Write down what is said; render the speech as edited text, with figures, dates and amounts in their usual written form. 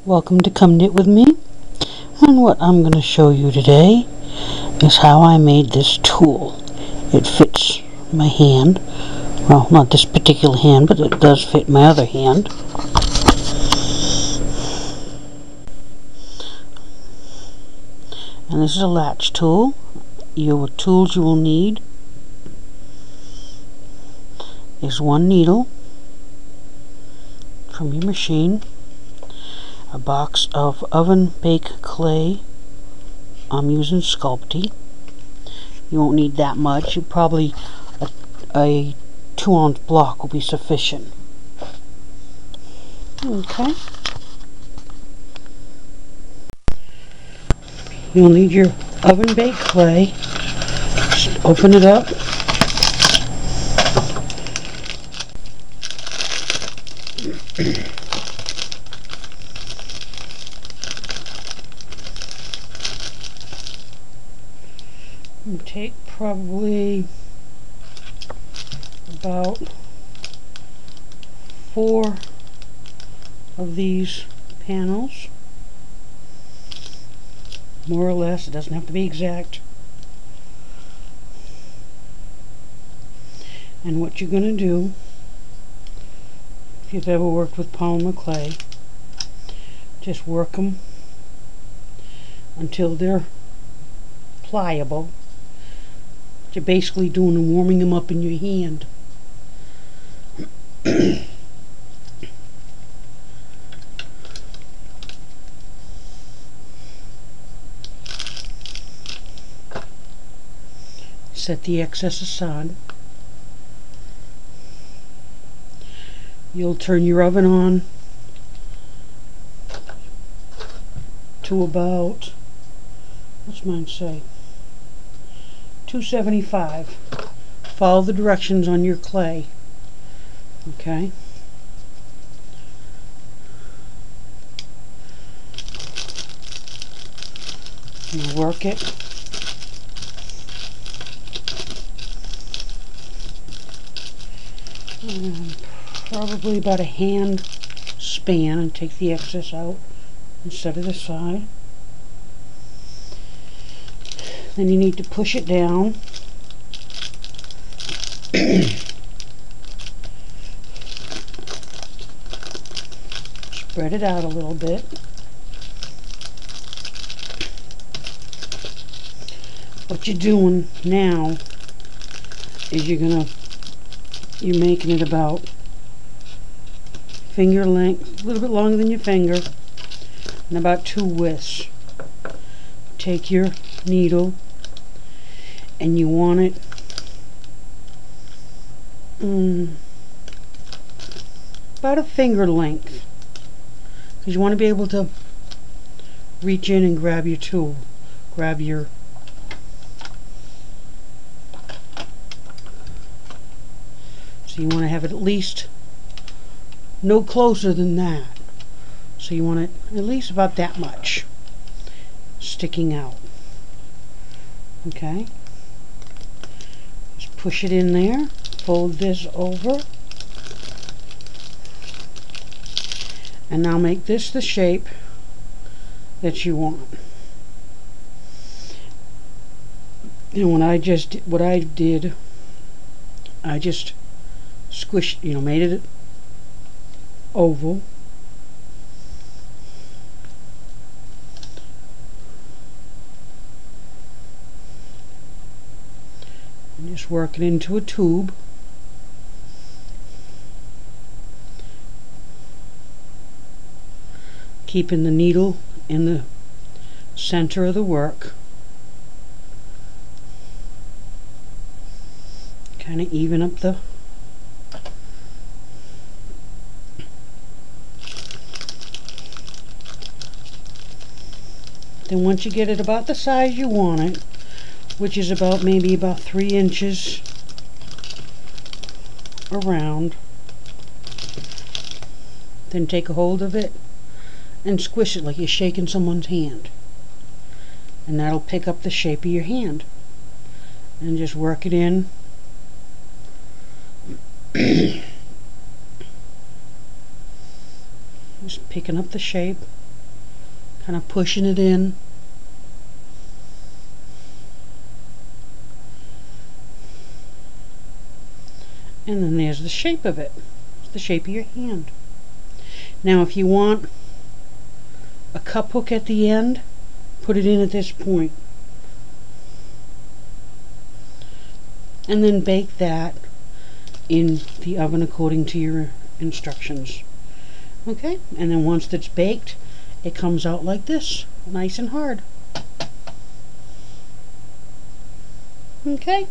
Welcome to Come Knit With Me, and what I'm going to show you today is how I made this tool. It fits my hand, well, not this particular hand, but it does fit my other hand. And this is a latch tool. Your tools you will need is one needle from your machine, a box of oven baked clay. I'm using Sculpty. You won't need that much. You probably a 2-ounce block will be sufficient. Okay. You'll need your oven baked clay. Just open it up. And take probably about 4 of these panels, more or less. It doesn't have to be exact. And what you're going to do, if you've ever worked with polymer clay, just work them until they're pliable. You're basically doing and warming them up in your hand. Set the excess aside. You'll turn your oven on to about, what's mine say? 275. Follow the directions on your clay. Okay? You work it. Probably about a hand span, and take the excess out and set it aside. Then you need to push it down. Spread it out a little bit. What you're doing now is you're making it about finger length, a little bit longer than your finger, and about 2 widths. Take your needle and you want it about a finger length, because you want to be able to reach in and grab your tool, so you want to have it at least no closer than that. So you want it at least about that much sticking out. Okay? Just push it in there, fold this over, and now make this the shape that you want. And what I did, I just squished, made it oval. And just work it into a tube. Keeping the needle in the center of the work. Kind of even up the Then once you get it about the size you want it, which is maybe about 3 inches around, then take a hold of it and squish it like you're shaking someone's hand, and that'll pick up the shape of your hand. And just work it in. Just picking up the shape. kind of pushing it in. And then there's the shape of it. It's the shape of your hand. Now if you want a cup hook at the end, put it in at this point. And then bake that in the oven according to your instructions. Okay, and then once it's baked, it comes out like this, nice and hard. Okay.